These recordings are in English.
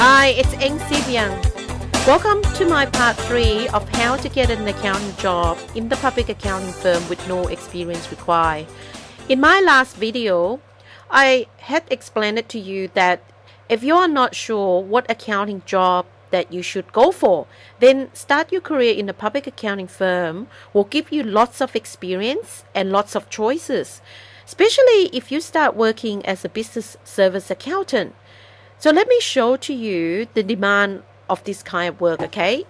Hi, it's Eng Sibyang. Welcome to my part 3 of how to get an accounting job in the public accounting firm with no experience required. In my last video, I had explained it to you that if you are not sure what accounting job that you should go for, then start your career in a public accounting firm will give you lots of experience and lots of choices, especially if you start working as a business service accountant. So let me show to you the demand of this kind of work, okay?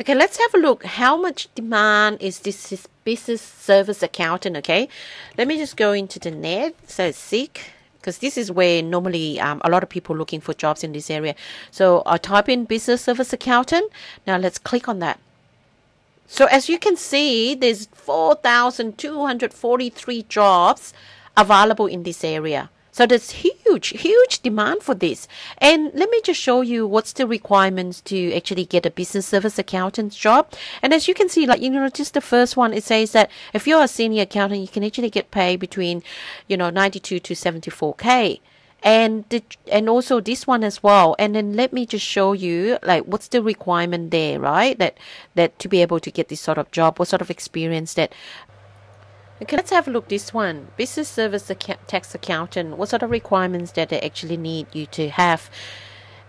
Okay, let's have a look. How much demand is this business service accountant, okay? Let me just go into the net, so seek, because this is where normally a lot of people looking for jobs in this area. So I type in business service accountant. Now let's click on that. So as you can see, there's 4,243 jobs available in this area. So there's huge demand for this. And let me just show you what's the requirements to actually get a business service accountant's job. And as you can see, just the first one, it says that if you're a senior accountant, you can actually get paid between, 92 to 74K. And also this one as well. And then let me just show you what's the requirement there, right? That to be able to get this sort of job, what sort of experience that. Okay, let's have a look this one. Business service tax accountant. What sort of requirements that they actually need you to have?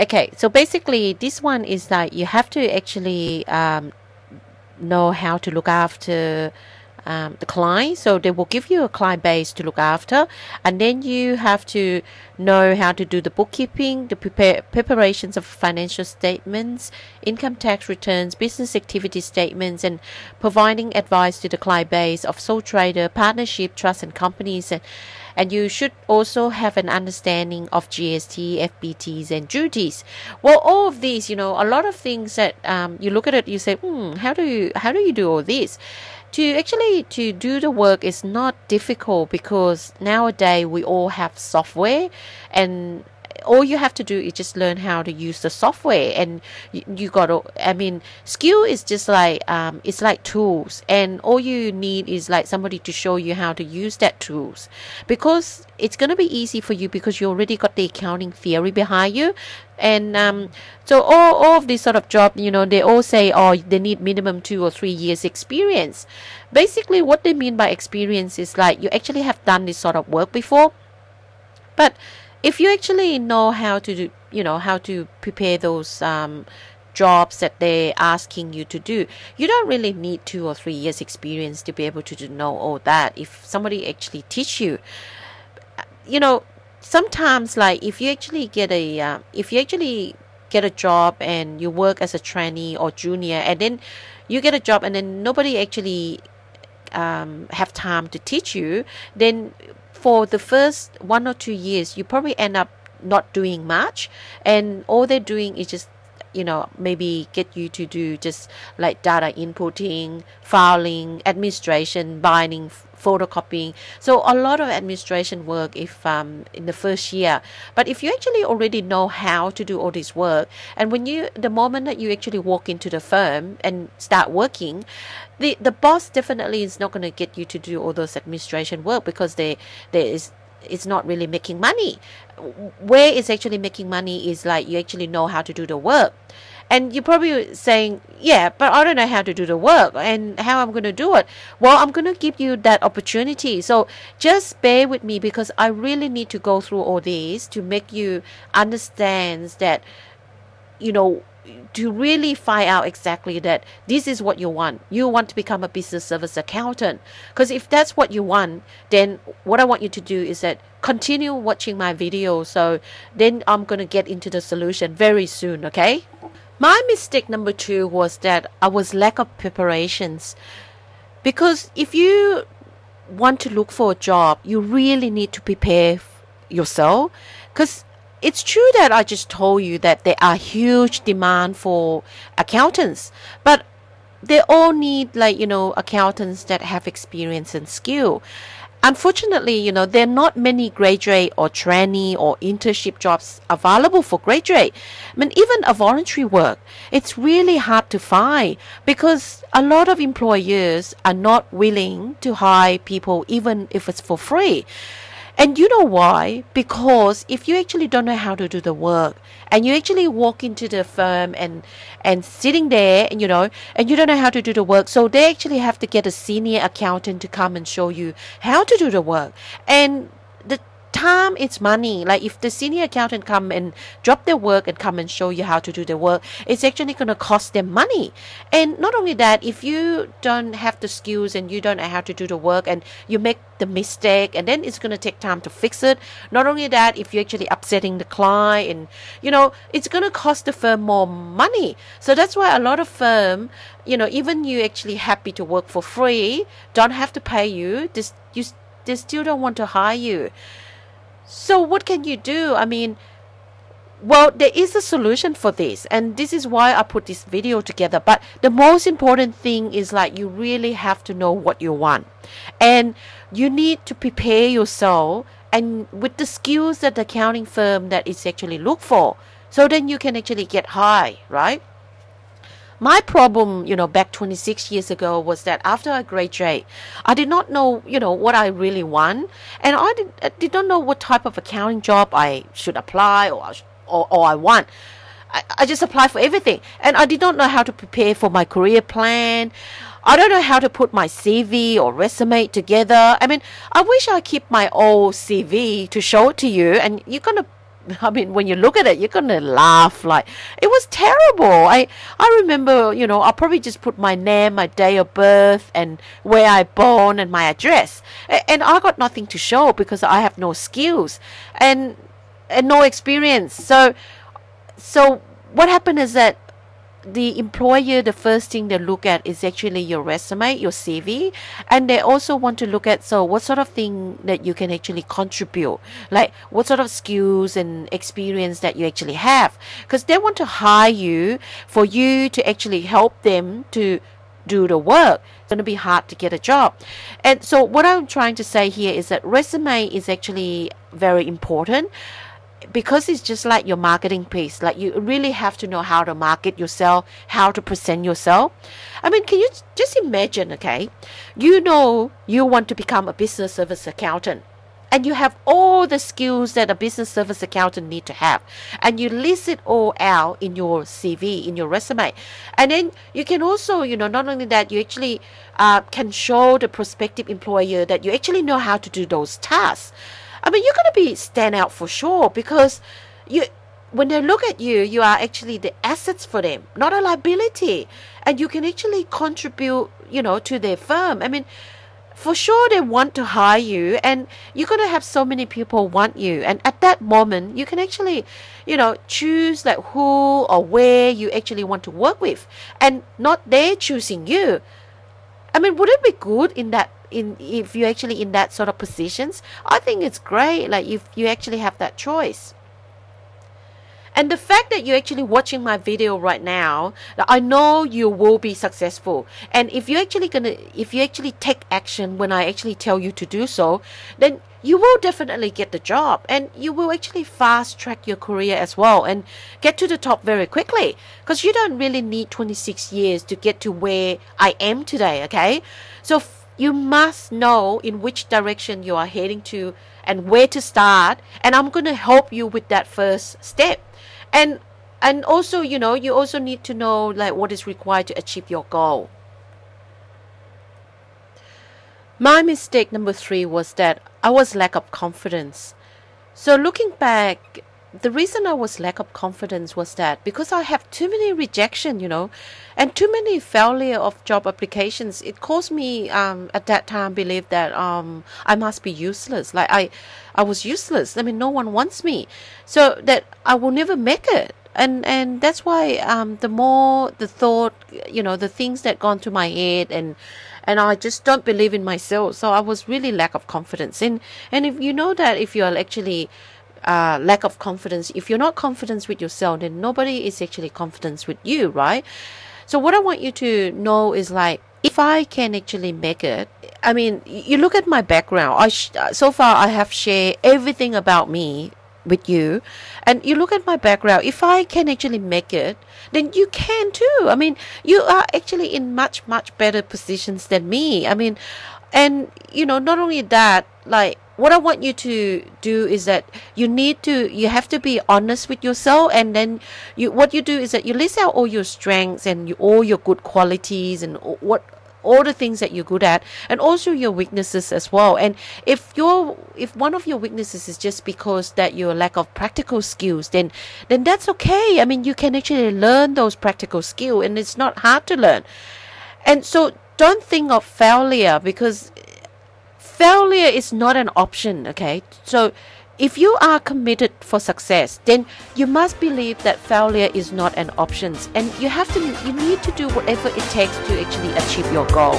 Okay, so basically this one is that you have to actually know how to look after the client. So they will give you a client base to look after, and then you have to know how to do the bookkeeping, the preparations of financial statements, income tax returns, business activity statements, and providing advice to the client base of sole trader, partnership, trust, and companies. And you should also have an understanding of GST, FBTs, and duties. Well, all of these, a lot of things that you look at it, you say, how do you do all this? To do the work is not difficult, because nowadays we all have software, and all you have to do is just learn how to use the software. And you got to, skill is just it's like tools, and all you need is somebody to show you how to use that tools, because it's going to be easy for you because you already got the accounting theory behind you. And so all of these sort of job, they all say, they need minimum 2 or 3 years experience. Basically what they mean by experience is you actually have done this sort of work before. But if you actually know how to do, how to prepare those jobs that they're asking you to do, you don't really need 2 or 3 years experience to be able to know all that. If somebody actually teach you, sometimes if you actually get a job and you work as a trainee or junior, and then you get a job and then nobody actually have time to teach you, then for the first 1 or 2 years you probably end up not doing much, and all they're doing is just maybe get you to do just data inputting, filing, administration, binding, photocopying. So a lot of administration work if in the first year. But if you actually already know how to do all this work, and the moment that you actually walk into the firm and start working, the boss definitely is not going to get you to do all those administration work, because it's not really making money. Where it's actually making money is you actually know how to do the work. And you're probably saying, yeah, but I don't know how to do the work, and how I'm going to do it. Well, I'm going to give you that opportunity. So just bear with me, because I really need to go through all these to make you understand that, to really find out exactly that this is what you want. You want to become a business service accountant. Because if that's what you want, then what I want you to do is that continue watching my video. So then I'm going to get into the solution very soon, okay? My mistake number 2 was that I was lack of preparations. Because if you want to look for a job, you really need to prepare yourself. Because it's true that I just told you that there are huge demand for accountants, but they all need accountants that have experience and skill. Unfortunately, there are not many graduate or trainee or internship jobs available for graduate. Even a voluntary work, it's really hard to find, because a lot of employers are not willing to hire people even if it's for free. And you know why? Because if you actually don't know how to do the work, and you actually walk into the firm and sitting there, and and you don't know how to do the work, so they actually have to get a senior accountant to come and show you how to do the work. And the time is money. Like if the senior accountant come and drop their work and come and show you how to do the work, it's actually going to cost them money. And not only that, if you don't have the skills and you don't know how to do the work and you make the mistake, and then it's going to take time to fix it. Not only that, if you're actually upsetting the client, and it's going to cost the firm more money. So that's why a lot of firm, even you actually happy to work for free, don't have to pay you, they still don't want to hire you. So what can you do? I mean, well, there is a solution for this, and this is why I put this video together. But the most important thing is like you really have to know what you want, and you need to prepare yourself and with the skills that the accounting firm that is actually look for, so then you can actually get high, right? My problem, back 26 years ago was that after I graduate, I did not know, what I really want. And I did not know what type of accounting job I should apply or I want. I just applied for everything. And I did not know how to prepare for my career plan. I don't know how to put my CV or resume together. I mean, I wish I keep my old CV to show it to you, and you're going to when you look at it, you're gonna laugh. Like, it was terrible. I remember, I'll probably just put my name, my day of birth, and where I born, and my address, and I got nothing to show because I have no skills and no experience. So what happened is that the employer, the first thing they look at is actually your resume, your CV, and they also want to look at, so what sort of thing that you can actually contribute, like what sort of skills and experience that you actually have, because they want to hire you for you to actually help them to do the work. It's going to be hard to get a job. And so what I'm trying to say here is that resume is actually very important, because it's just like your marketing piece. Like, you really have to know how to market yourself, how to present yourself. I mean, can you just imagine, okay? You want to become a business service accountant, and you have all the skills that a business service accountant need to have, and you list it all out in your CV, in your resume. And then you can also, not only that, you actually can show the prospective employer that you actually know how to do those tasks. I mean, you're going to stand out for sure, because when they look at you, you are actually the assets for them, not a liability. And you can actually contribute, to their firm. I mean, for sure they want to hire you, and you're going to have so many people want you. And at that moment, you can actually, choose like who or where you actually want to work with, and not they choosing you. I mean, would it be good if you're actually in that sort of positions? I think it's great, like if you actually have that choice. And the fact that you're actually watching my video right now, I know you will be successful. And if you actually take action when I actually tell you to do so, then you will definitely get the job, and you will actually fast track your career as well and get to the top very quickly, because you don't really need 26 years to get to where I am today, okay? So you must know in which direction you are heading to and where to start, and I'm going to help you with that first step. And also, you also need to know like what is required to achieve your goal. My mistake number 3 was that I was lack of confidence. So looking back, the reason I was lack of confidence was that because I have too many rejection, and too many failure of job applications, it caused me at that time believe that I must be useless. Like I was useless. I mean, no one wants me, so that I will never make it. And that's why the more the thought, the things that gone to my head, and I just don't believe in myself. So I was really lack of confidence. And if you know that if you are actually lack of confidence, if you're not confident with yourself, then nobody is actually confident with you, right? So what I want you to know is like, if I can actually make it, I mean, you look at my background. So far I have shared everything about me with you, and you look at my background. If I can actually make it, then you can too. I mean, you are actually in much better positions than me. I mean, and not only that, like what I want you to do is that you have to be honest with yourself, and then what you do is that you list out all your strengths and all your good qualities and all the things that you're good at, and also your weaknesses as well. And if one of your weaknesses is just because that your lack of practical skills, then that's okay. I mean, you can actually learn those practical skills, and it's not hard to learn. And so don't think of failure, because failure is not an option, okay? So if you are committed for success, then you must believe that failure is not an option, and you need to do whatever it takes to actually achieve your goal.